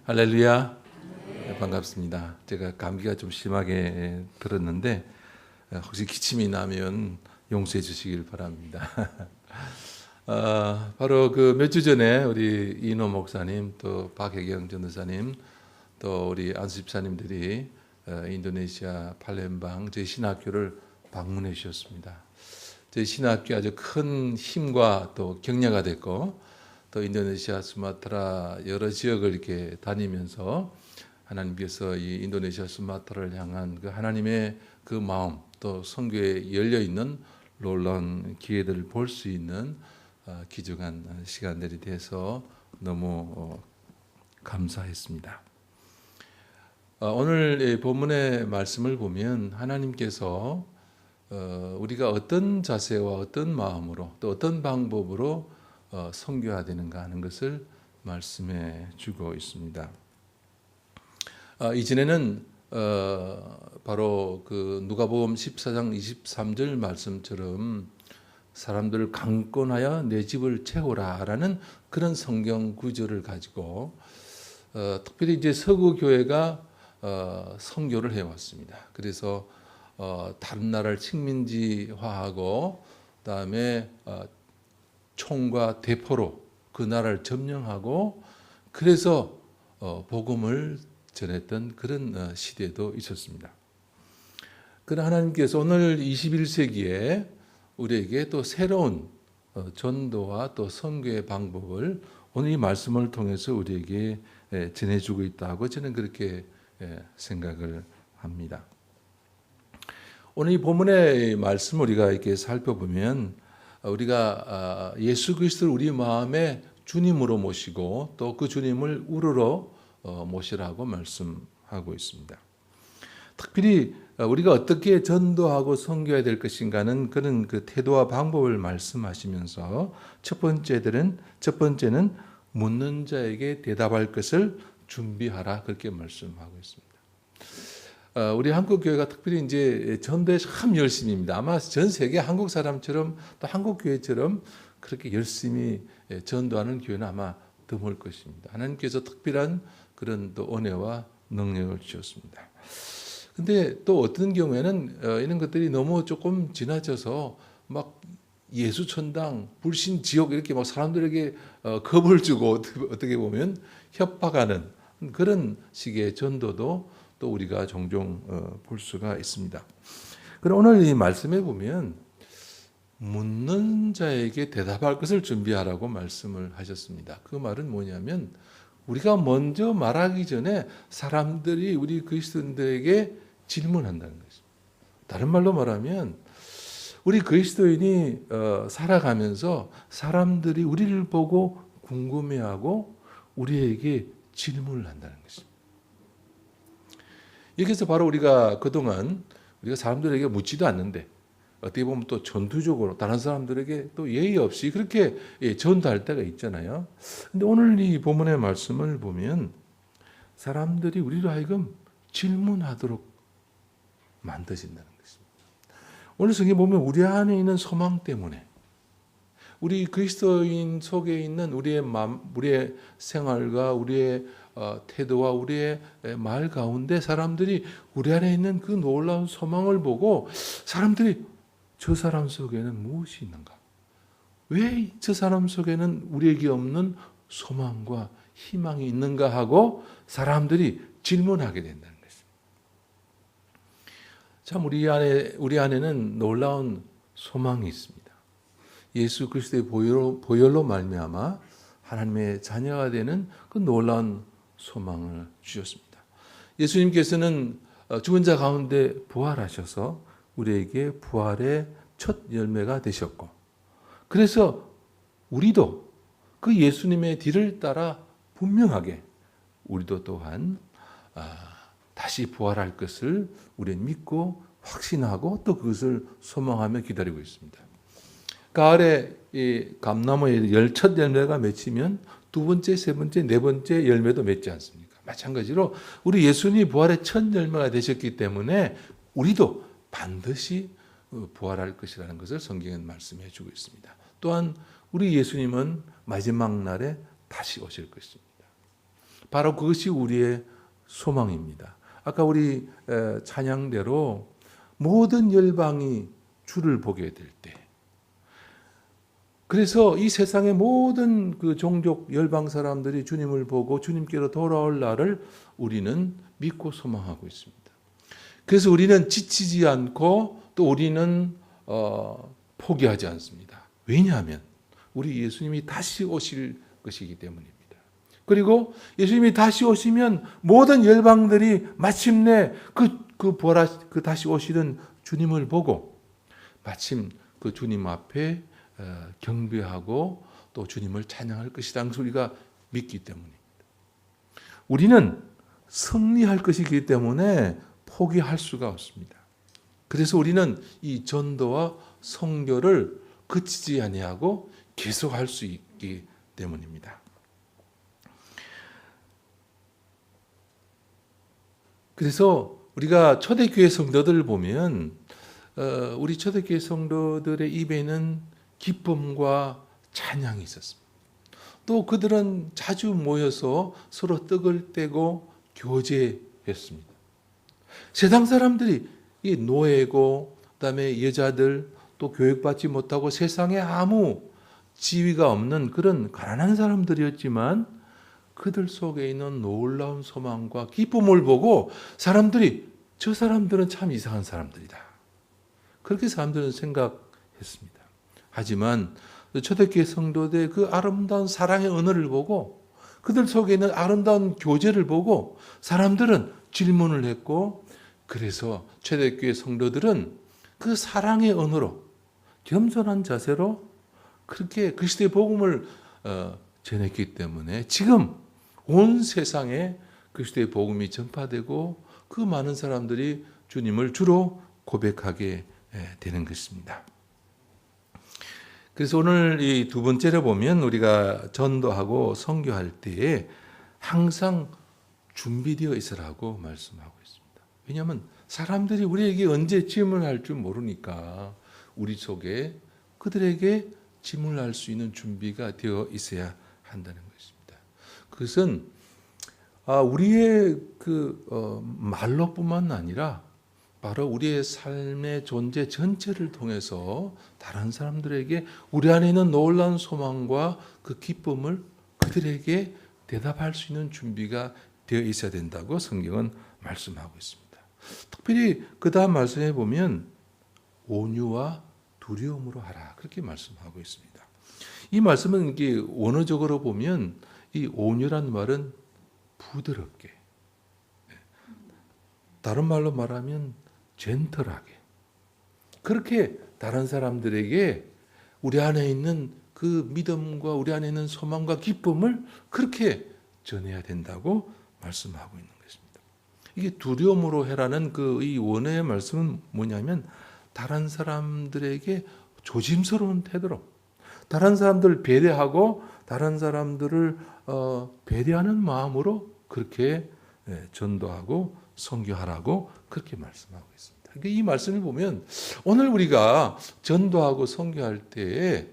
할렐루야. 네, 반갑습니다. 제가 감기가 좀 심하게 들었는데 혹시 기침이 나면 용서해 주시길 바랍니다. 바로 그 몇 주 전에 우리 이노 목사님, 또 박혜경 전도사님, 또 우리 안수 집사님들이 인도네시아 팔렘방 저희 신학교를 방문해 주셨습니다. 저희 신학교 아주 큰 힘과 또 격려가 됐고, 또 인도네시아 수마트라 여러 지역을 이렇게 다니면서 하나님께서 이 인도네시아 수마트라를 향한 그 하나님의 그 마음, 또 선교에 열려 있는 놀라운 기회들을 볼 수 있는 귀중한 시간들이 돼서 너무 감사했습니다. 오늘 본문의 말씀을 보면 하나님께서 우리가 어떤 자세와 어떤 마음으로 또 어떤 방법으로 선교해야 되는가 하는 것을 말씀해 주고 있습니다. 이전에는 바로 그 누가복음 14장 23절 말씀처럼 사람들을 강권하여 내 집을 채우라라는 그런 성경 구절을 가지고 특별히 이제 서구 교회가 선교를 해왔습니다. 그래서 다른 나라를 식민지화하고 그다음에 총과 대포로 그 나라를 점령하고 그래서 복음을 전했던 그런 시대도 있었습니다. 그러나 하나님께서 오늘 21세기에 우리에게 또 새로운 전도와 또 선교의 방법을 오늘 이 말씀을 통해서 우리에게 전해주고 있다고 저는 그렇게 생각을 합니다. 오늘 이 본문의 말씀을 우리가 이렇게 살펴보면 우리가 예수 그리스도를 우리 마음에 주님으로 모시고 또 그 주님을 우러러 모시라고 말씀하고 있습니다. 특별히 우리가 어떻게 전도하고 선교해야 될 것인가는 그런 그 태도와 방법을 말씀하시면서 첫 번째는 묻는 자에게 대답할 것을 준비하라 그렇게 말씀하고 있습니다. 우리 한국 교회가 특별히 이제 전도에 참 열심입니다. 아마 전 세계 한국 사람처럼 또 한국 교회처럼 그렇게 열심히 전도하는 교회는 아마 드물 것입니다. 하나님께서 특별한 그런 또 은혜와 능력을 주셨습니다. 근데 또 어떤 경우에는 이런 것들이 너무 조금 지나쳐서 막 예수천당, 불신지옥 이렇게 막 사람들에게 겁을 주고 어떻게 보면 협박하는 그런 식의 전도도 또 우리가 종종 볼 수가 있습니다. 그럼 오늘 이 말씀에 보면 묻는 자에게 대답할 것을 준비하라고 말씀을 하셨습니다. 그 말은 뭐냐면 우리가 먼저 말하기 전에 사람들이 우리 그리스도인들에게 질문한다는 것입니다. 다른 말로 말하면 우리 그리스도인이 살아가면서 사람들이 우리를 보고 궁금해하고 우리에게 질문을 한다는 것입니다. 여기서 바로 우리가 그동안 우리가 사람들에게 묻지도 않는데 어떻게 보면 또 전투적으로 다른 사람들에게 또 예의 없이 그렇게 전도할 때가 있잖아요. 근데 오늘 이 본문의 말씀을 보면 사람들이 우리로 하여금 질문하도록 만드신다는 것입니다. 오늘 성경에 보면 우리 안에 있는 소망 때문에 우리 그리스도인 속에 있는 우리의 마음, 우리의 생활과 우리의 태도와 우리의 말 가운데 사람들이 우리 안에 있는 그 놀라운 소망을 보고 사람들이 저 사람 속에는 무엇이 있는가? 왜 저 사람 속에는 우리에게 없는 소망과 희망이 있는가 하고 사람들이 질문하게 된다는 것입니다. 참 우리 안에는 놀라운 소망이 있습니다. 예수 그리스도의 보혈로 말미암아 하나님의 자녀가 되는 그 놀라운 소망을 주셨습니다. 예수님께서는 죽은 자 가운데 부활하셔서 우리에게 부활의 첫 열매가 되셨고 그래서 우리도 그 예수님의 뒤를 따라 분명하게 우리도 또한 다시 부활할 것을 우리는 믿고 확신하고 또 그것을 소망하며 기다리고 있습니다. 가을에 이 감나무에 첫 열매가 맺히면 두 번째, 세 번째, 네 번째 열매도 맺지 않습니까? 마찬가지로 우리 예수님이 부활의 첫 열매가 되셨기 때문에 우리도 반드시 부활할 것이라는 것을 성경은 말씀해 주고 있습니다. 또한 우리 예수님은 마지막 날에 다시 오실 것입니다. 바로 그것이 우리의 소망입니다. 아까 우리 찬양대로 모든 열방이 주를 보게 될 때, 그래서 이 세상의 모든 그 종족 열방 사람들이 주님을 보고 주님께로 돌아올 날을 우리는 믿고 소망하고 있습니다. 그래서 우리는 지치지 않고 또 우리는 포기하지 않습니다. 왜냐하면 우리 예수님이 다시 오실 것이기 때문입니다. 그리고 예수님이 다시 오시면 모든 열방들이 마침내 그 다시 오시는 주님을 보고 마침 그 주님 앞에 경배하고 또 주님을 찬양할 것이라는 것을 우리가 믿기 때문입니다. 우리는 승리할 것이기 때문에 포기할 수가 없습니다. 그래서 우리는 이 전도와 선교를 그치지 아니하고 계속할 수 있기 때문입니다. 그래서 우리가 초대교회 성도들을 보면 우리 초대교회 성도들의 입에는 기쁨과 찬양이 있었습니다. 또 그들은 자주 모여서 서로 떡을 떼고 교제했습니다. 세상 사람들이 이 노예고 그다음에 여자들 또 교육받지 못하고 세상에 아무 지위가 없는 그런 가난한 사람들이었지만 그들 속에 있는 놀라운 소망과 기쁨을 보고 사람들이 저 사람들은 참 이상한 사람들이다. 그렇게 사람들은 생각했습니다. 하지만 초대교회 성도들의 그 아름다운 사랑의 언어를 보고 그들 속에 있는 아름다운 교제를 보고 사람들은 질문을 했고 그래서 초대교회 성도들은 그 사랑의 언어로 겸손한 자세로 그렇게 그리스도의 복음을 전했기 때문에 지금 온 세상에 그리스도의 복음이 전파되고 그 많은 사람들이 주님을 주로 고백하게 되는 것입니다. 그래서 오늘 이 두 번째로 보면 우리가 전도하고 선교할 때에 항상 준비되어 있으라고 말씀하고 있습니다. 왜냐하면 사람들이 우리에게 언제 질문할 줄 모르니까 우리 속에 그들에게 질문할 수 있는 준비가 되어 있어야 한다는 것입니다. 그것은 우리의 말로뿐만 아니라 바로 우리의 삶의 존재 전체를 통해서 다른 사람들에게 우리 안에 있는 놀라운 소망과 그 기쁨을 그들에게 대답할 수 있는 준비가 되어 있어야 된다고 성경은 말씀하고 있습니다. 특별히 그 다음 말씀에 보면 온유와 두려움으로 하라 그렇게 말씀하고 있습니다. 이 말씀은 이게 원어적으로 보면 이 온유란 말은 부드럽게, 다른 말로 말하면 젠틀하게 그렇게 다른 사람들에게 우리 안에 있는 그 믿음과 우리 안에 있는 소망과 기쁨을 그렇게 전해야 된다고 말씀하고 있는 것입니다. 이게 두려움으로 해라는 이 원어의 말씀은 뭐냐면 다른 사람들에게 조심스러운 태도로 다른 사람들을 배려하고 다른 사람들을 배려하는 마음으로 그렇게 전도하고 선교하라고 그렇게 말씀하고 있습니다. 그러니까 이 말씀을 보면 오늘 우리가 전도하고 선교할 때에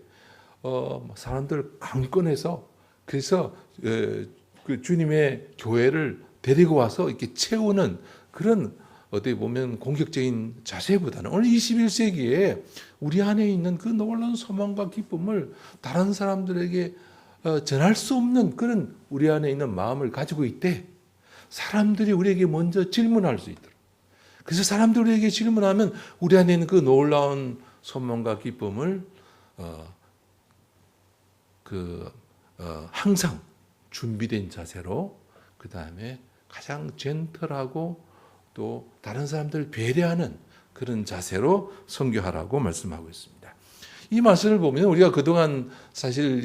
사람들 강권해서 그래서 그 주님의 교회를 데리고 와서 이렇게 채우는 그런 어떻게 보면 공격적인 자세보다는 오늘 21세기에 우리 안에 있는 그 놀라운 소망과 기쁨을 다른 사람들에게 전할 수 없는 그런 우리 안에 있는 마음을 가지고 있대. 사람들이 우리에게 먼저 질문할 수 있도록. 그래서 사람들이 우리에게 질문하면 우리 안에 있는 그 놀라운 소망과 기쁨을 항상 준비된 자세로 그 다음에 가장 젠틀하고 또 다른 사람들을 배려하는 그런 자세로 선교하라고 말씀하고 있습니다. 이 말씀을 보면 우리가 그동안 사실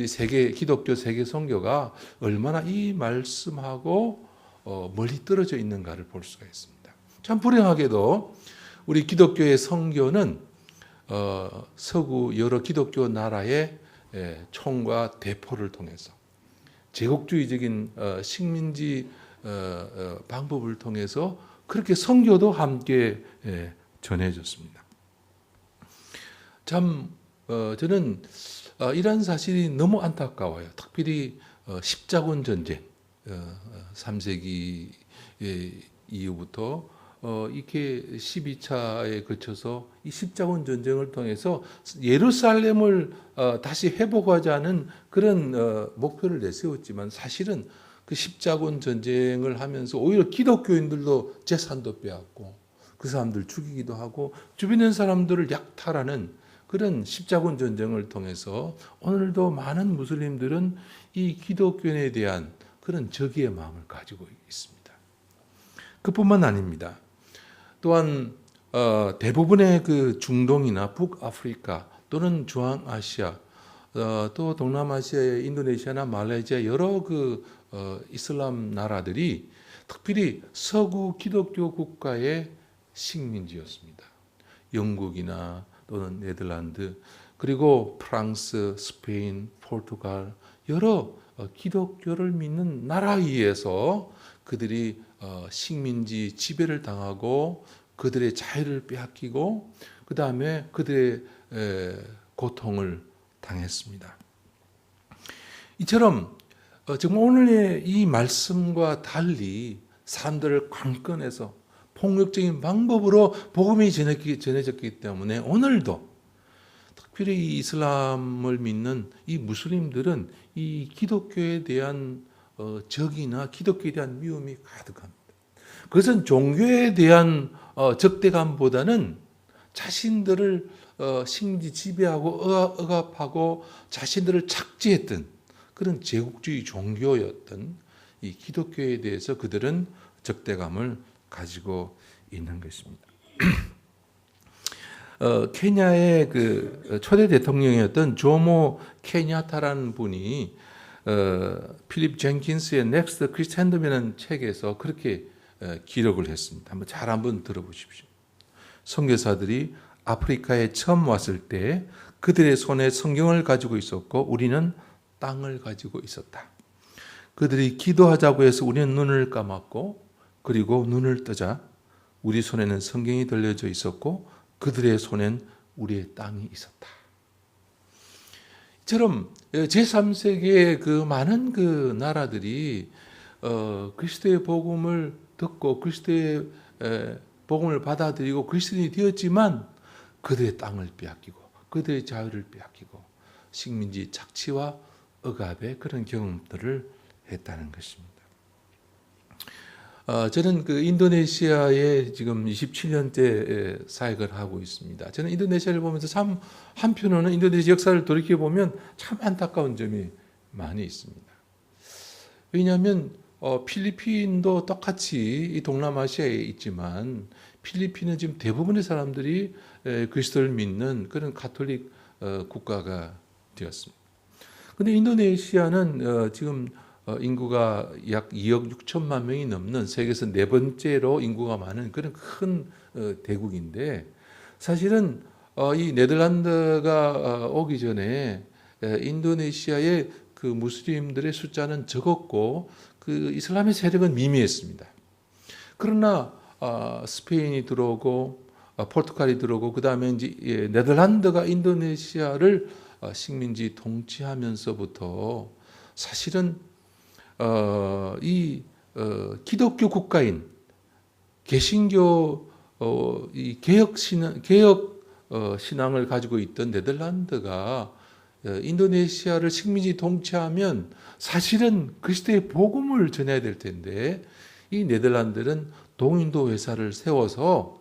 기독교 세계 선교가 얼마나 이 말씀하고 멀리 떨어져 있는가를 볼 수가 있습니다. 참 불행하게도 우리 기독교의 선교는 서구 여러 기독교 나라의 총과 대포를 통해서 제국주의적인 식민지 방법을 통해서 그렇게 선교도 함께 전해졌습니다. 참 저는 이런 사실이 너무 안타까워요. 특별히 십자군 전쟁, 3세기 이후부터 이렇게 12차에 걸쳐서 이 십자군 전쟁을 통해서 예루살렘을 다시 회복하자는 그런 목표를 내세웠지만 사실은 그 십자군 전쟁을 하면서 오히려 기독교인들도 재산도 빼앗고 그 사람들 죽이기도 하고 주변의 사람들을 약탈하는 그런 십자군 전쟁을 통해서 오늘도 많은 무슬림들은 이 기독교인에 대한 그런 적의의 마음을 가지고 있습니다. 그뿐만 아닙니다. 또한 대부분의 그 중동이나 북아프리카 또는 중앙아시아 또 동남아시아의 인도네시아나 말레이시아 여러 그 이슬람 나라들이 특별히 서구 기독교 국가의 식민지였습니다. 영국이나 또는 네덜란드 그리고 프랑스, 스페인, 포르투갈 여러 기독교를 믿는 나라에 의해서 그들이 식민지 지배를 당하고 그들의 자유를 빼앗기고 그 다음에 그들의 고통을 당했습니다. 이처럼 정말 오늘의 이 말씀과 달리 사람들을 관건해서 폭력적인 방법으로 복음이 전해졌기 때문에 오늘도 특별히 이 이슬람을 믿는 이 무슬림들은 이 기독교에 대한 적이나 기독교에 대한 미움이 가득합니다. 그것은 종교에 대한 적대감보다는 자신들을 식민지 지배하고 억압하고 자신들을 착지했던 그런 제국주의 종교였던 이 기독교에 대해서 그들은 적대감을 가지고 있는 것입니다. 케냐의 그 초대 대통령이었던 조모 케냐타라는 분이 필립 젠킨스의 Next Christendom이라는 책에서 그렇게 기록을 했습니다. 한번 들어보십시오. 선교사들이 아프리카에 처음 왔을 때 그들의 손에 성경을 가지고 있었고 우리는 땅을 가지고 있었다. 그들이 기도하자고 해서 우리는 눈을 감았고 그리고 눈을 뜨자 우리 손에는 성경이 들려져 있었고 그들의 손엔 우리의 땅이 있었다. 이처럼 제3세계의 그 많은 그 나라들이 그리스도의 복음을 듣고 그리스도의 복음을 받아들이고 그리스도인이 되었지만 그들의 땅을 빼앗기고 그들의 자유를 빼앗기고 식민지 착취와 억압의 그런 경험들을 했다는 것입니다. 저는 그 인도네시아에 지금 27년째 사역을 하고 있습니다. 저는 인도네시아를 보면서 참 한편으로는 인도네시아 역사를 돌이켜 보면 참 안타까운 점이 많이 있습니다. 왜냐하면 필리핀도 똑같이 이 동남아시아에 있지만 필리핀은 지금 대부분의 사람들이 그리스도를 믿는 그런 가톨릭 국가가 되었습니다. 그런데 인도네시아는 지금 인구가 약 2억 6천만 명이 넘는 세계에서 네 번째로 인구가 많은 그런 큰 대국인데 사실은 이 네덜란드가 오기 전에 인도네시아의 그 무슬림들의 숫자는 적었고 그 이슬람의 세력은 미미했습니다. 그러나 스페인이 들어오고 포르투갈이 들어오고 그 다음에 이제 네덜란드가 인도네시아를 식민지 통치하면서부터 사실은 이 기독교 국가인 개신교 이 개혁 신앙을 가지고 있던 네덜란드가 인도네시아를 식민지 통치하면 사실은 그리스도의 복음을 전해야 될 텐데 이 네덜란드는 동인도 회사를 세워서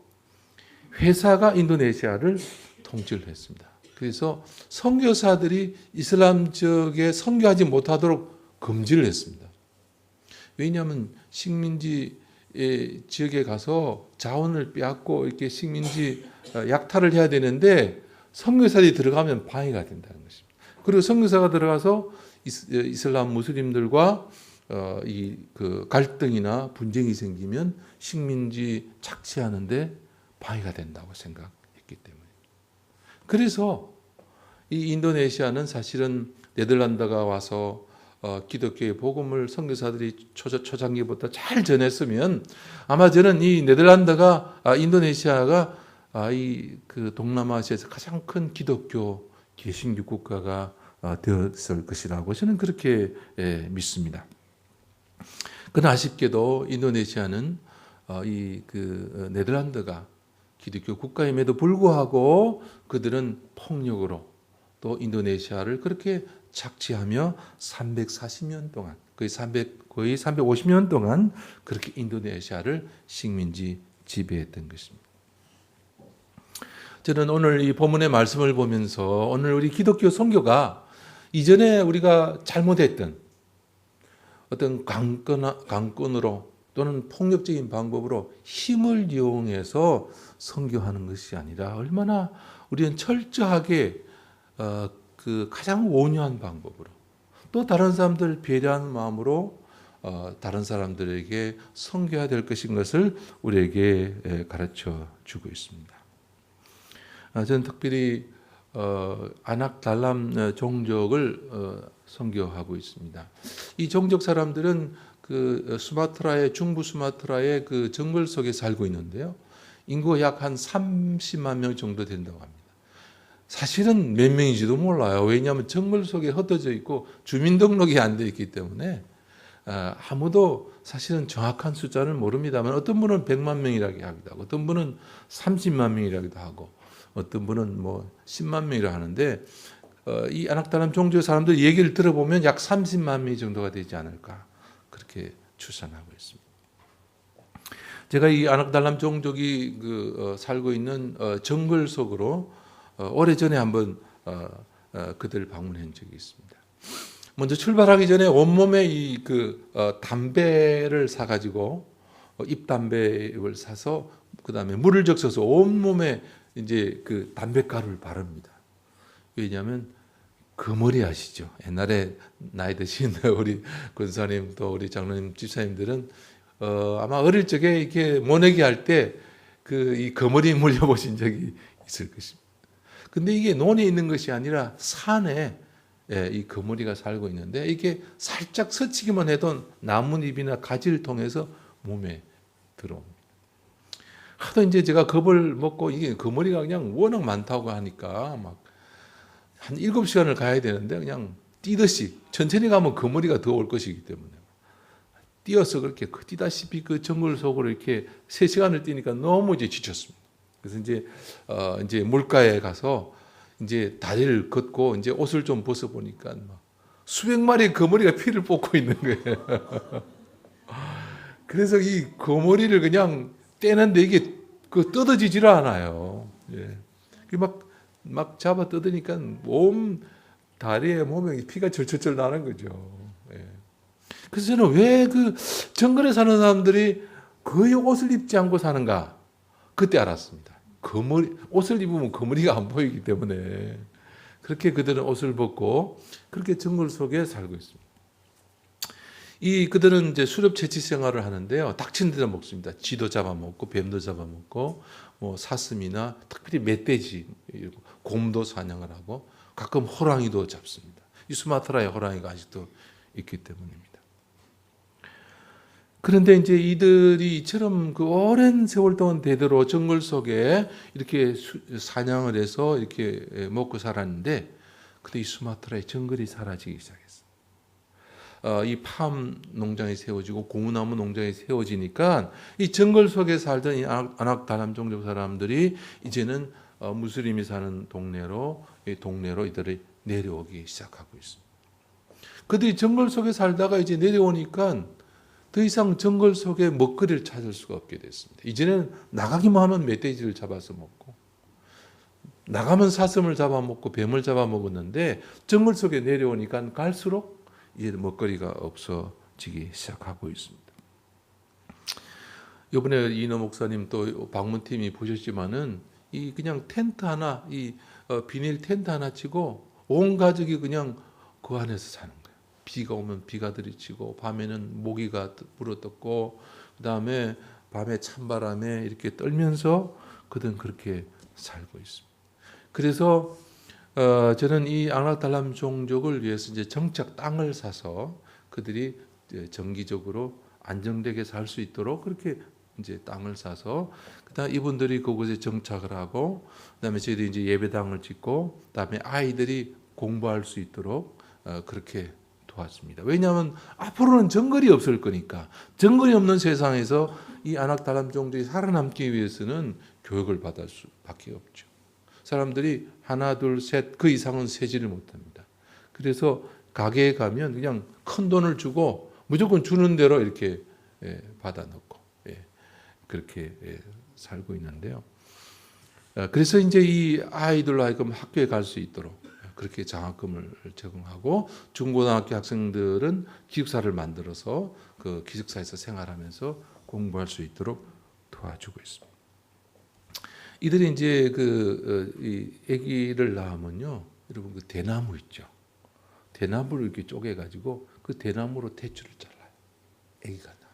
회사가 인도네시아를 통치를 했습니다. 그래서 선교사들이 이슬람 지역에 선교하지 못하도록 금지를 했습니다. 왜냐하면 식민지 지역에 가서 자원을 빼앗고 이렇게 식민지 약탈을 해야 되는데 선교사들이 들어가면 방해가 된다는 것입니다. 그리고 선교사가 들어가서 이슬람 무슬림들과 이 그 갈등이나 분쟁이 생기면 식민지 착취하는데 방해가 된다고 생각했기 때문에. 그래서 이 인도네시아는 사실은 네덜란드가 와서 기독교의 복음을 선교사들이 초장기부터 잘 전했으면 아마 저는 이 네덜란드가 인도네시아가 이 그 동남아시아에서 가장 큰 기독교 개신교 국가가 되었을 것이라고 저는 그렇게 믿습니다. 그러나 아쉽게도 인도네시아는 네덜란드가 기독교 국가임에도 불구하고 그들은 폭력으로 또 인도네시아를 그렇게 착취하며 340년 동안 거의 350년 동안 그렇게 인도네시아를 식민지 지배했던 것입니다. 저는 오늘 이 본문의 말씀을 보면서 오늘 우리 기독교 선교가 이전에 우리가 잘못했던 어떤 강권으로 또는 폭력적인 방법으로 힘을 이용해서 선교하는 것이 아니라 얼마나 우리는 철저하게 그 가장 온유한 방법으로 또 다른 사람들 배려하는 마음으로 다른 사람들에게 선교해야 될 것인 것을 우리에게 가르쳐 주고 있습니다. 저는 특별히 아낙달람 종족을 선교하고 있습니다. 이 종족 사람들은 그 중부 수마트라의 그 정글 속에 살고 있는데요. 인구가 약 한 30만 명 정도 된다고 합니다. 사실은 몇 명인지도 몰라요. 왜냐하면 정글 속에 흩어져 있고 주민등록이 안 돼 있기 때문에 아무도 사실은 정확한 숫자를 모릅니다만 어떤 분은 100만 명이라고 하기도 하고 어떤 분은 30만 명이라기도 하고 어떤 분은 뭐 10만 명이라 하는데 이 아낙달람 종족의 사람들 얘기를 들어보면 약 30만 명 정도가 되지 않을까 그렇게 추산하고 있습니다. 제가 이 아낙달람 종족이 살고 있는 정글 속으로 오래전에 한번 그들을 방문한 적이 있습니다. 먼저 출발하기 전에 온몸에 담배를 사가지고 잎담배를 사서 그 다음에 물을 적셔서 온몸에 이제 그 담배가루를 바릅니다. 왜냐하면 거머리 아시죠? 옛날에 나이 드신 우리 권사님 또 우리 장로님 집사님들은 아마 어릴 적에 이렇게 모내기 할 때 이 거머리 물려보신 적이 있을 것입니다. 근데 이게 논에 있는 것이 아니라 산에 이 거머리가 살고 있는데 이게 살짝 스치기만 해도 나뭇잎이나 가지를 통해서 몸에 들어옵니다. 하도 이제 제가 겁을 먹고 이게 거머리가 그냥 워낙 많다고 하니까 막 한 7시간을 가야 되는데 그냥 뛰듯이 천천히 가면 거머리가 더 올 것이기 때문에 뛰어서 그렇게 뛰다시피 그 정글 속으로 이렇게 3시간을 뛰니까 너무 이제 지쳤습니다. 그래서 이제 물가에 가서 이제 다리를 걷고 이제 옷을 좀 벗어 보니까 막 수백 마리의 거머리가 피를 뽑고 있는 거예요. 그래서 이 거머리를 그냥 떼는데 이게 뜯어지질 않아요. 예. 막 잡아 뜯으니까 온 다리에 몸에 피가 절절절 나는 거죠. 예. 그래서 저는 왜 그 정글에 사는 사람들이 거의 옷을 입지 않고 사는가? 그때 알았습니다. 옷을 입으면 거머리가 안 보이기 때문에 그렇게 그들은 옷을 벗고 그렇게 정글 속에 살고 있습니다. 그들은 이제 수렵 채취 생활을 하는데요. 닥친 데다 먹습니다. 쥐도 잡아먹고 뱀도 잡아먹고 뭐 사슴이나 특별히 멧돼지, 곰도 사냥을 하고 가끔 호랑이도 잡습니다. 이 수마트라에 호랑이가 아직도 있기 때문입니다. 그런데 이제 이들이 이처럼 그 오랜 세월 동안 대대로 정글 속에 이렇게 사냥을 해서 이렇게 먹고 살았는데, 근데 이 수마트라의 정글이 사라지기 시작했어요. 이 팜 농장이 세워지고 고무나무 농장이 세워지니까 이 정글 속에 살던 이 아낙달람 종족 사람들이 이제는 무슬림이 사는 동네로 이들이 내려오기 시작하고 있습니다. 그들이 정글 속에 살다가 이제 내려오니까 더 이상 정글 속에 먹거리를 찾을 수가 없게 됐습니다. 이제는 나가기만 하면 멧돼지를 잡아서 먹고 나가면 사슴을 잡아먹고 뱀을 잡아먹었는데 정글 속에 내려오니까 갈수록 이제 먹거리가 없어지기 시작하고 있습니다. 이번에 이너 목사님 또 방문팀이 보셨지만은 이 그냥 텐트 하나, 비닐 텐트 하나 치고 온 가족이 그냥 그 안에서 사는 거예요. 비가 오면 비가 들이치고 밤에는 모기가 물어뜯고 그다음에 밤에 찬바람에 이렇게 떨면서 그들은 그렇게 살고 있습니다. 그래서 저는 이 아낙달람 종족을 위해서 이제 정착 땅을 사서 그들이 정기적으로 안정되게 살 수 있도록 그렇게 이제 땅을 사서 그다음 이분들이 그곳에 정착을 하고 그다음에 저희들이 이제 예배당을 짓고 그다음에 아이들이 공부할 수 있도록 그렇게 도왔습니다. 왜냐하면 앞으로는 정글이 없을 거니까. 정글이 없는 세상에서 이 아낙달람 종족이 살아남기 위해서는 교육을 받을 수밖에 없죠. 사람들이 하나, 둘, 셋, 그 이상은 세지를 못합니다. 그래서 가게에 가면 그냥 큰 돈을 주고 무조건 주는 대로 이렇게 받아놓고 그렇게 살고 있는데요. 그래서 이제 이 아이들로 하여금 학교에 갈 수 있도록 그렇게 장학금을 제공하고 중고등학교 학생들은 기숙사를 만들어서 그 기숙사에서 생활하면서 공부할 수 있도록 도와주고 있습니다. 이들이 이제 이 아기를 낳으면요, 여러분 그 대나무 있죠. 대나무를 이렇게 쪼개가지고 그 대나무로 대추를 잘라요. 아기가 낳아요.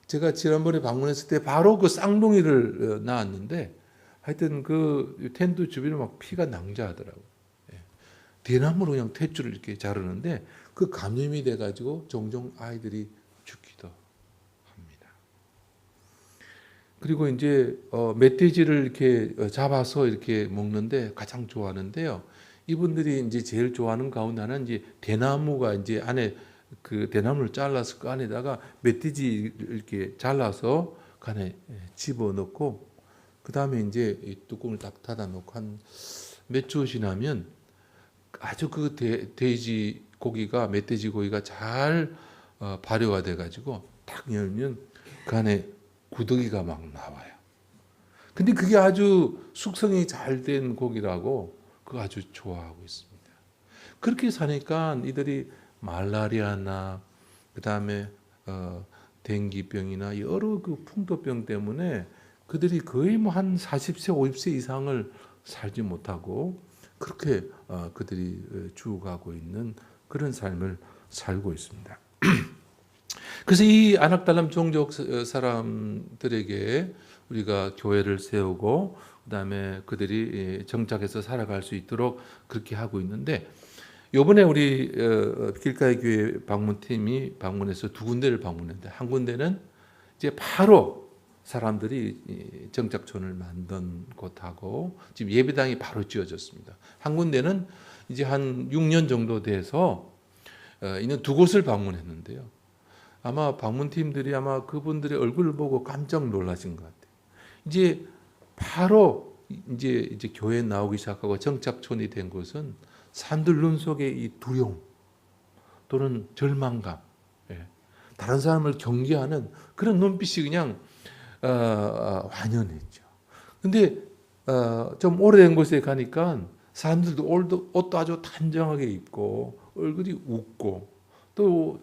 제가 지난번에 방문했을 때 바로 그 쌍둥이를 낳았는데 하여튼 그 텐트 주변에 막 피가 낭자하더라고요. 대나무로 그냥 대추를 이렇게 자르는데 그 감염이 돼가지고 종종 아이들이 죽기도 합니다. 그리고 이제 멧돼지를 이렇게 잡아서 이렇게 먹는데 가장 좋아하는데요. 이분들이 이제 제일 좋아하는 가운데 하나는 이제 대나무가 이제 안에 그 대나무를 잘라서 그 안에다가 멧돼지를 이렇게 잘라서 그 안에 집어넣고 그 다음에 이제 이 뚜껑을 딱 닫아놓고 한 몇 주 지나면 아주 그 돼지 고기가 멧돼지 고기가 잘 발효가 돼가지고 딱 열면 그 안에 구더기가 막 나와요. 근데 그게 아주 숙성이 잘 된 고기라고 그거 아주 좋아하고 있습니다. 그렇게 사니까 이들이 말라리아나 그 다음에 댕기병이나 여러 그 풍토병 때문에 그들이 거의 뭐 한 40세, 50세 이상을 살지 못하고 그렇게 그들이 죽어가고 있는 그런 삶을 살고 있습니다. 그래서 이 아낙달람 종족 사람들에게 우리가 교회를 세우고 그다음에 그들이 정착해서 살아갈 수 있도록 그렇게 하고 있는데 이번에 우리 길가의 교회 방문팀이 방문해서 두 군데를 방문했는데 한 군데는 이제 바로 사람들이 정착촌을 만든 곳하고 지금 예배당이 바로 지어졌습니다. 한 군데는 이제 한 6년 정도 돼서 있는 두 곳을 방문했는데요. 아마 방문팀들이 아마 그분들의 얼굴을 보고 깜짝 놀라신 것 같아요. 이제 바로 이제 교회에 나오기 시작하고 정착촌이 된 곳은 사람들 눈 속에 이 두려움 또는 절망감, 다른 사람을 경계하는 그런 눈빛이 그냥 완연했죠. 근데 좀 오래된 곳에 가니까 사람들도 옷도 아주 단정하게 입고 얼굴이 웃고 또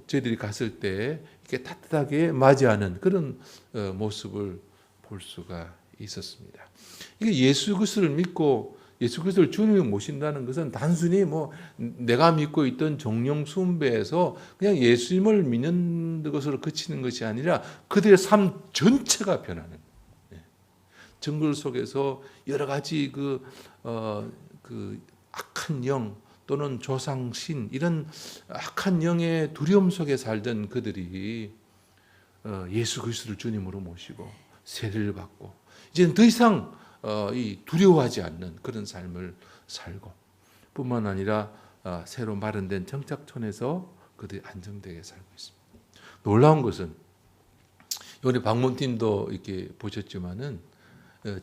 저희들이 갔을 때 이렇게 따뜻하게 맞이하는 그런 모습을 볼 수가 있었습니다. 이게 예수 그리스도를 믿고 예수 그리스도를 주님을 모신다는 것은 단순히 뭐 내가 믿고 있던 정령 숭배에서 그냥 예수님을 믿는 것으로 그치는 것이 아니라 그들의 삶 전체가 변하는 정글 속에서 여러 가지 그 악한 영 또는 조상신 이런 악한 영의 두려움 속에 살던 그들이 예수 그리스도를 주님으로 모시고 세례를 받고 이제는 더 이상 이 두려워하지 않는 그런 삶을 살고 뿐만 아니라 새로 마련된 정착촌에서 그들이 안정되게 살고 있습니다. 놀라운 것은 우리 방문팀도 이렇게 보셨지만은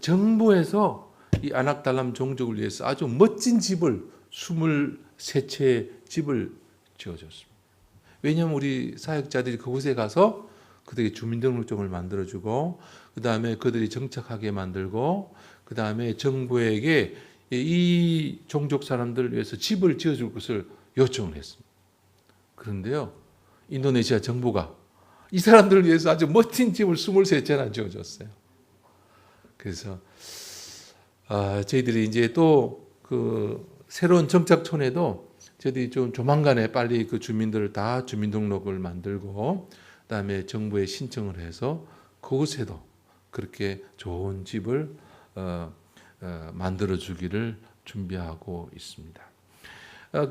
정부에서 이 아낙달람 종족을 위해서 아주 멋진 집을 23채의 집을 지어줬습니다. 왜냐하면 우리 사역자들이 그곳에 가서 그들에게 주민등록증을 만들어주고 그 다음에 그들이 정착하게 만들고 그 다음에 정부에게 이 종족 사람들을 위해서 집을 지어줄 것을 요청을 했습니다. 그런데요, 인도네시아 정부가 이 사람들을 위해서 아주 멋진 집을 23채나 지어줬어요. 그래서 저희들이 이제 또 그 새로운 정착촌에도 저희들이 좀 조만간에 빨리 그 주민들을 다 주민등록을 만들고 그다음에 정부에 신청을 해서 그곳에도 그렇게 좋은 집을 만들어 주기를 준비하고 있습니다.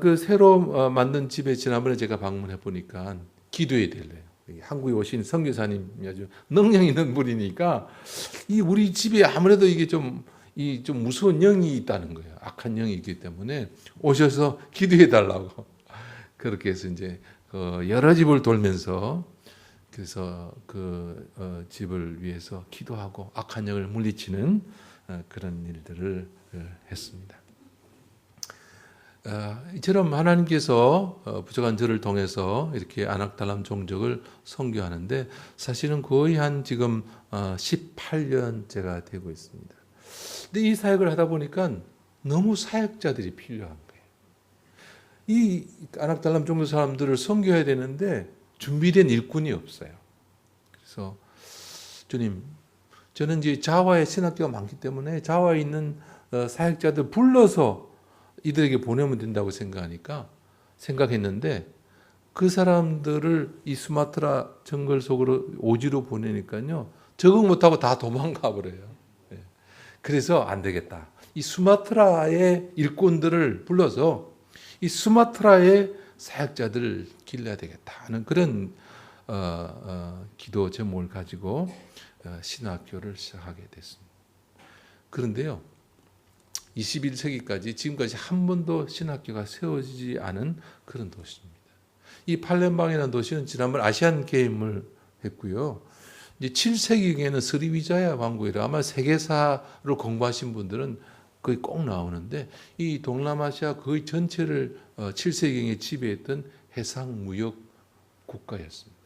그 새로 만든 집에 지난번에 제가 방문해 보니까 기도해야 될래요. 한국에 오신 선교사님이 아주 능력 있는 분이니까 이 우리 집에 아무래도 이게 좀 무서운 영이 있다는 거예요. 악한 영이 있기 때문에 오셔서 기도해 달라고 그렇게 해서 이제 여러 집을 돌면서 그래서 집을 위해서 기도하고 악한 영을 물리치는 그런 일들을 했습니다. 이처럼 하나님께서 부족한 저를 통해서 이렇게 아낙달람 종족을 선교하는데 사실은 거의 한 지금 18년째가 되고 있습니다. 근데 이 사역을 하다 보니까 너무 사역자들이 필요한 거예요. 이 아낙달람 종족 사람들을 선교해야 되는데 준비된 일꾼이 없어요. 그래서 주님, 저는 이제 자와의 신학교가 많기 때문에 자와에 있는 사역자들 불러서 이들에게 보내면 된다고 생각했는데 그 사람들을 이 수마트라 정글 속으로 오지로 보내니까요 적응 못하고 다 도망가 버려요. 그래서 안 되겠다. 이 수마트라의 일꾼들을 불러서 이 수마트라의 사역자들을 길러야 되겠다 하는 그런 기도 제목을 가지고 신학교를 시작하게 됐습니다. 그런데요 21세기까지 지금까지 한 번도 신학교가 세워지지 않은 그런 도시입니다. 이 팔렘방이라는 도시는 지난번 아시안 게임을 했고요. 이제 7세기에는 스리비자야 왕국이라 아마 세계사를 공부하신 분들은 거의 꼭 나오는데 이 동남아시아 거의 전체를 7세기에 지배했던 해상 무역 국가였습니다.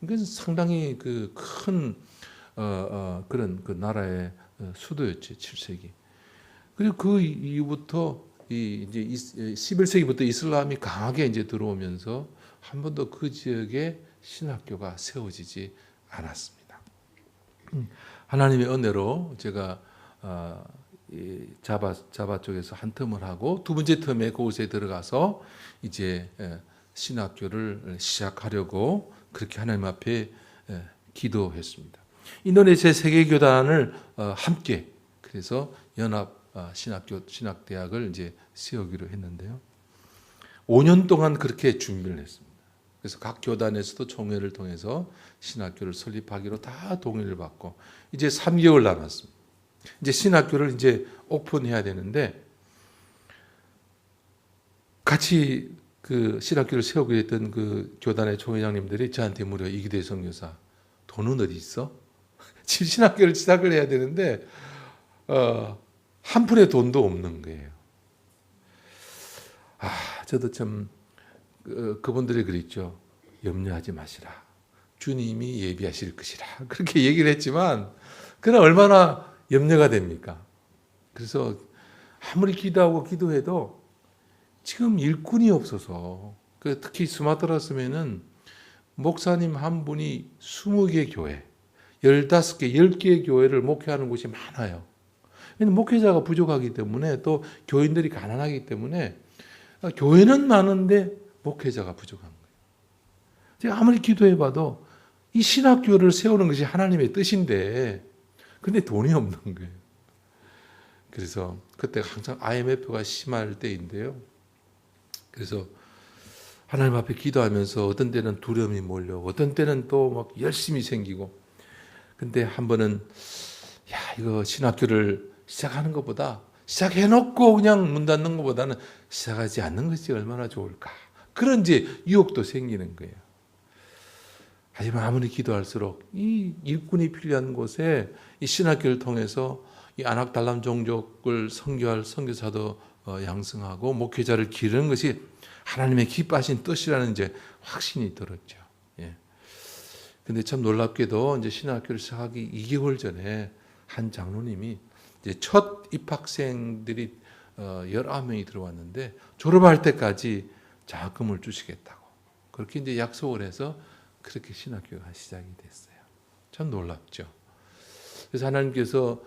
이건 상당히 큰 그런 나라의 수도였죠 7세기. 그리고 그 이후부터 이제 11세기부터 이슬람이 강하게 이제 들어오면서 한 번도 그 지역에 신학교가 세워지지 않았습니다. 하나님의 은혜로 제가 자바 쪽에서 한 텀을 하고 두 번째 텀에 그곳에 들어가서 이제 신학교를 시작하려고 그렇게 하나님 앞에 기도했습니다. 인도네시아 세계교단을 함께 그래서 연합 신학대학을 이제 세우기로 했는데요. 5년 동안 그렇게 준비를 했습니다. 그래서 각 교단에서도 총회를 통해서 신학교를 설립하기로 다 동의를 받고 이제 3개월 남았습니다. 이제 신학교를 이제 오픈해야 되는데 같이 그 신학교를 세우게 됐던 그 교단의 총회장님들이 저한테 물어요. 이기대 선교사, 돈은 어디 있어? 지금 신학교를 시작을 해야 되는데 한 푼의 돈도 없는 거예요. 저도 참 그분들이 그랬죠. 염려하지 마시라. 주님이 예비하실 것이라. 그렇게 얘기를 했지만 그는 얼마나 염려가 됩니까? 그래서 아무리 기도하고 기도해도 지금 일꾼이 없어서 특히 스마트라스면은 목사님 한 분이 20개 교회, 15개, 10개의 교회를 목회하는 곳이 많아요. 목회자가 부족하기 때문에 또 교인들이 가난하기 때문에 교회는 많은데 목회자가 부족한 거예요. 제가 아무리 기도해봐도 이 신학교를 세우는 것이 하나님의 뜻인데 근데 돈이 없는 거예요. 그래서 그때 항상 IMF가 심할 때인데요. 그래서 하나님 앞에 기도하면서 어떤 때는 두려움이 몰려오고 어떤 때는 또 막 열심히 생기고 근데 한 번은 이거 신학교를 시작하는 것보다 시작해놓고 그냥 문 닫는 것보다는 시작하지 않는 것이 얼마나 좋을까. 그런 이제 유혹도 생기는 거예요. 하지만 아무리 기도할수록 이 일꾼이 필요한 곳에 이 신학교를 통해서 이 아낙달람 종족을 선교할 선교사도 양성하고 목회자를 기르는 것이 하나님의 기뻐하신 뜻이라는 이제 확신이 들었죠. 예. 근데 참 놀랍게도 이제 신학교를 시작하기 2개월 전에 한 장로님이 이제 첫 입학생들이 19명이 들어왔는데 졸업할 때까지 장학금을 주시겠다고 그렇게 이제 약속을 해서 그렇게 신학교가 시작이 됐어요. 참 놀랍죠. 그래서 하나님께서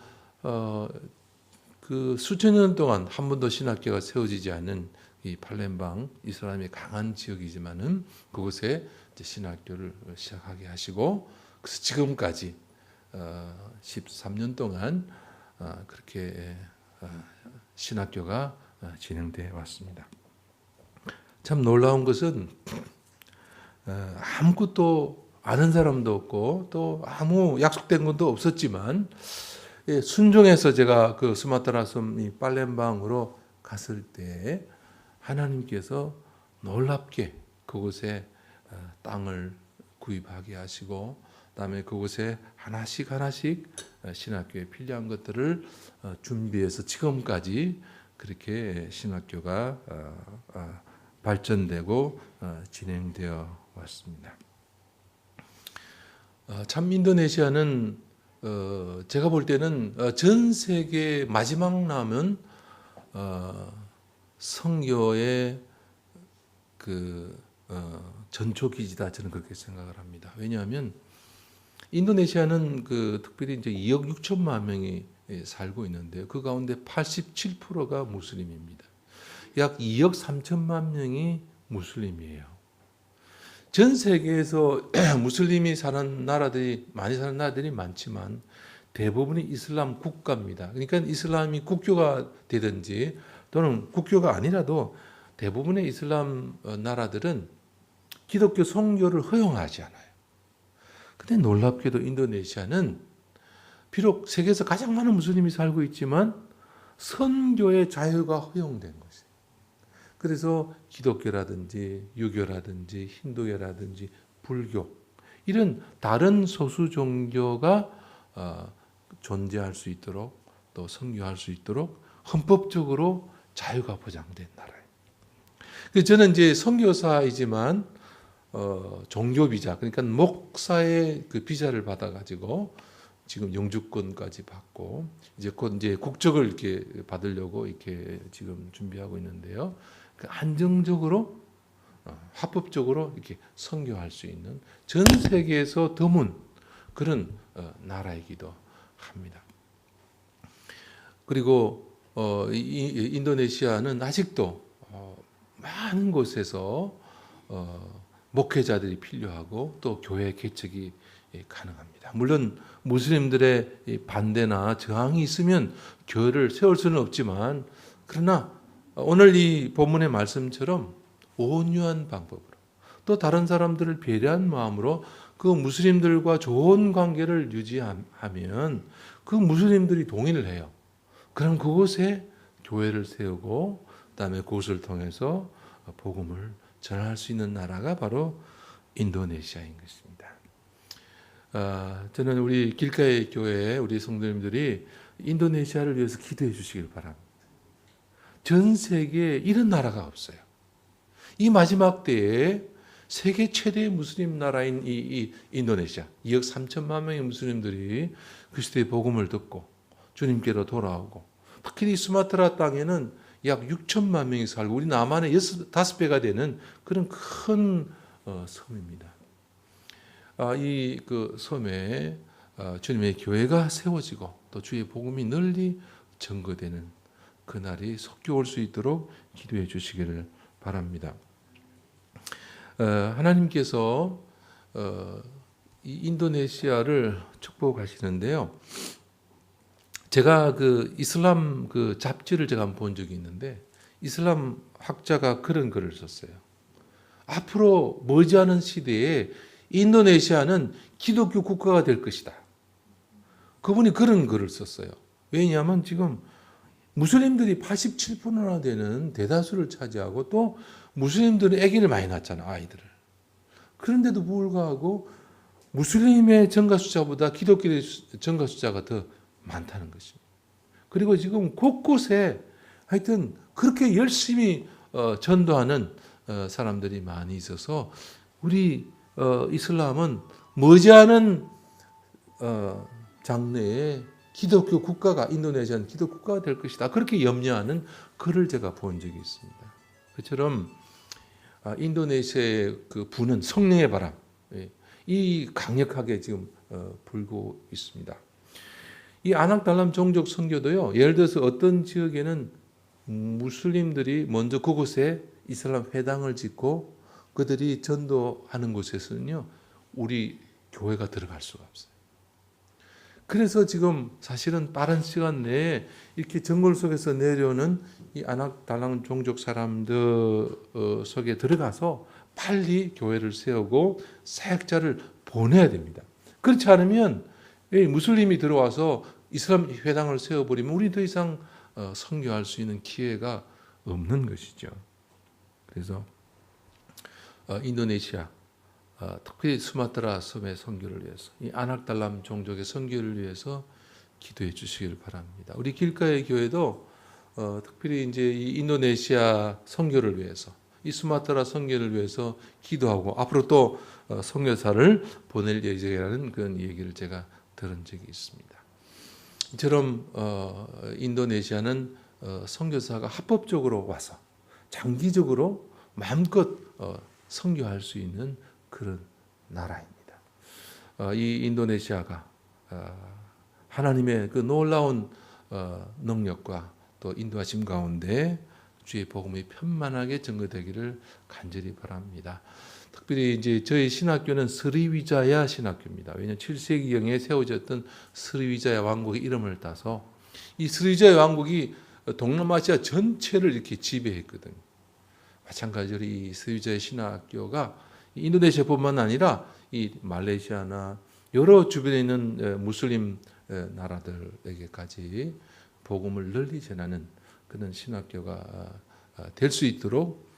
그 수천 년 동안 한 번도 신학교가 세워지지 않은 이 팔렘방 이슬람이 강한 지역이지만은 그곳에 이제 신학교를 시작하게 하시고 그래서 지금까지 13년 동안 그렇게 신학교가 진행되어 왔습니다. 참 놀라운 것은 아무것도 아는 사람도 없고 또 아무 약속된 것도 없었지만 순종해서 제가 그 수마트라 섬 이 팔렘방으로 갔을 때 하나님께서 놀랍게 그곳에 땅을 구입하게 하시고, 그다음에 그곳에 하나씩 신학교에 필요한 것들을 준비해서 지금까지 그렇게 신학교가 발전되고 진행되어 왔습니다. 참 인도네시아는 제가 볼 때는 전 세계 마지막 남은 선교의 전초기지다, 저는 그렇게 생각을 합니다. 왜냐하면 인도네시아는 특별히 이제 2억 6천만 명이 살고 있는데요. 그 가운데 87%가 무슬림입니다. 약 2억 3천만 명이 무슬림이에요. 전 세계에서 무슬림이 사는 나라들이 많이 사는 나라들이 많지만 대부분이 이슬람 국가입니다. 그러니까 이슬람이 국교가 되든지 또는 국교가 아니라도 대부분의 이슬람 나라들은 기독교 선교를 허용하지 않아요. 근데 놀랍게도 인도네시아는 비록 세계에서 가장 많은 무슬림이 살고 있지만 선교의 자유가 허용된 것이에요. 그래서 기독교라든지 유교라든지 힌두교라든지 불교, 이런 다른 소수 종교가 존재할 수 있도록, 또 선교할 수 있도록 헌법적으로 자유가 보장된 나라예요. 그래서 저는 이제 선교사이지만 종교 비자, 그러니까 목사의 그 비자를 받아가지고 지금 영주권까지 받고 곧 이제 국적을 이렇게 받으려고 이렇게 지금 준비하고 있는데요. 안정적으로 합법적으로 이렇게 선교할 수 있는 전 세계에서 드문 그런 나라이기도 합니다. 그리고 인도네시아는 아직도 많은 곳에서 목회자들이 필요하고 또 교회 개척이 가능합니다. 물론 무슬림들의 반대나 저항이 있으면 교회를 세울 수는 없지만, 그러나 오늘 이 본문의 말씀처럼 온유한 방법으로 또 다른 사람들을 배려한 마음으로 그 무슬림들과 좋은 관계를 유지하면 그 무슬림들이 동의를 해요. 그럼 그곳에 교회를 세우고 그다음에 그것을 통해서 복음을 전할 수 있는 나라가 바로 인도네시아인 것입니다. 저는 우리 길가의 교회 우리 성도님들이 인도네시아를 위해서 기도해 주시길 바랍니다. 전 세계에 이런 나라가 없어요. 이 마지막 때에 세계 최대의 무슬림 나라인 이 인도네시아, 2억 3천만 명의 무슬림들이 그리스도의 복음을 듣고 주님께로 돌아오고, 특히 이 수마트라 땅에는 약 6천만 명이 살고 우리 남한의 5배가 되는 그런 큰 섬입니다. 이 섬에 주님의 교회가 세워지고 또 주의 복음이 널리 전거되는 그날이 속히 올 수 있도록 기도해 주시기를 바랍니다. 하나님께서 이 인도네시아를 축복하시는데요. 제가 이슬람 잡지를 제가 한번 본 적이 있는데, 이슬람 학자가 그런 글을 썼어요. 앞으로 머지않은 시대에 인도네시아는 기독교 국가가 될 것이다. 그분이 그런 글을 썼어요. 왜냐하면 지금 무슬림들이 87%나 되는 대다수를 차지하고 또 무슬림들은 아기를 많이 낳잖아, 아이들을. 그런데도 불구하고 무슬림의 증가 숫자보다 기독교의 증가 숫자가 더 많다는 것입니다. 그리고 지금 곳곳에 하여튼 그렇게 열심히 전도하는 사람들이 많이 있어서 우리 이슬람은 머지않은 장래에 기독교 국가가, 인도네시아는 기독교 국가가 될 것이다, 그렇게 염려하는 글을 제가 본 적이 있습니다. 그처럼 인도네시아의 부는 성령의 바람, 이 강력하게 지금 불고 있습니다. 이 아낙달람 종족 선교도요, 예를 들어서 어떤 지역에는 무슬림들이 먼저 그곳에 이슬람 회당을 짓고 그들이 전도하는 곳에서는요, 우리 교회가 들어갈 수가 없어요. 그래서 지금 사실은 빠른 시간 내에 이렇게 정글 속에서 내려오는 이 아낙달랑 종족 사람들 속에 들어가서 빨리 교회를 세우고 사역자를 보내야 됩니다. 그렇지 않으면 무슬림이 들어와서 이슬람 회당을 세워버리면 우리 더 이상 선교할 수 있는 기회가 없는 것이죠. 그래서 인도네시아, 특히 수마트라 섬의 선교를 위해서, 이 아낙달람 종족의 선교를 위해서 기도해 주시길 바랍니다. 우리 길가의 교회도 특별히 이제 이 인도네시아 선교를 위해서, 이 수마트라 선교를 위해서 기도하고 앞으로 또 선교사를 보낼 예정이라는 그런 얘기를 제가 들은 적이 있습니다. 이처럼 인도네시아는 선교사가 합법적으로 와서 장기적으로 마음껏 선교할 수 있는 그런 나라입니다. 이 인도네시아가 하나님의 그 놀라운 능력과 또 인도하심 가운데 주의 복음이 편만하게 전거되기를 간절히 바랍니다. 특별히 이제 저희 신학교는 스리위자야 신학교입니다. 왜냐하면 7세기경에 세워졌던 스리위자야 왕국의 이름을 따서 이 스리위자야 왕국이 동남아시아 전체를 이렇게 지배했거든요. 마찬가지로 이 스리위자야 신학교가 인도네시아뿐만 아니라 이 말레이시아나 여러 주변에 있는 무슬림 나라들에게까지 복음을 널리 전하는 그런 신학교가 될 수 있도록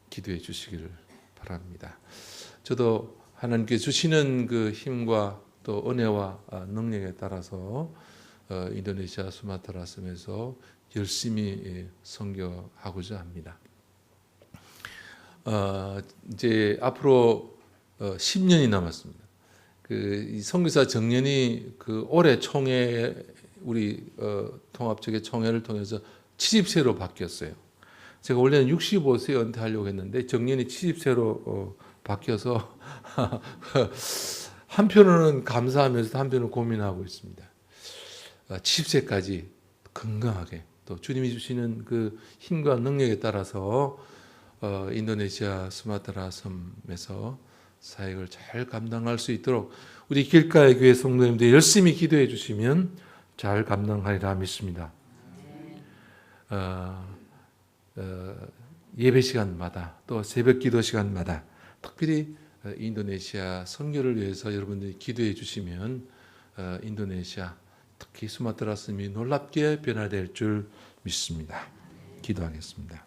기도해 주시기를 바랍니다. 저도 하나님께 주시는 그 힘과 또 은혜와 능력에 따라서 인도네시아 수마트라 섬에서 열심히 선교하고자 합니다. 이제 앞으로 10년이 남았습니다. 이 선교사 정년이 그 올해 총회 우리 통합적의 총회를 통해서 70세로 바뀌었어요. 제가 원래는 65세 은퇴하려고 했는데 정년이 70세로 바뀌어서 한편으로는 감사하면서 한편으로는 고민하고 있습니다. 70세까지 건강하게 또 주님이 주시는 그 힘과 능력에 따라서 인도네시아 수마트라 섬에서 사역을 잘 감당할 수 있도록 우리 길가의 교회 성도님들 열심히 기도해 주시면 잘 감당하리라 믿습니다. 예배 시간마다 또 새벽 기도 시간마다 특별히 인도네시아 선교를 위해서 여러분들이 기도해 주시면 인도네시아 특히 수마트라 섬이 놀랍게 변화될 줄 믿습니다. 기도하겠습니다.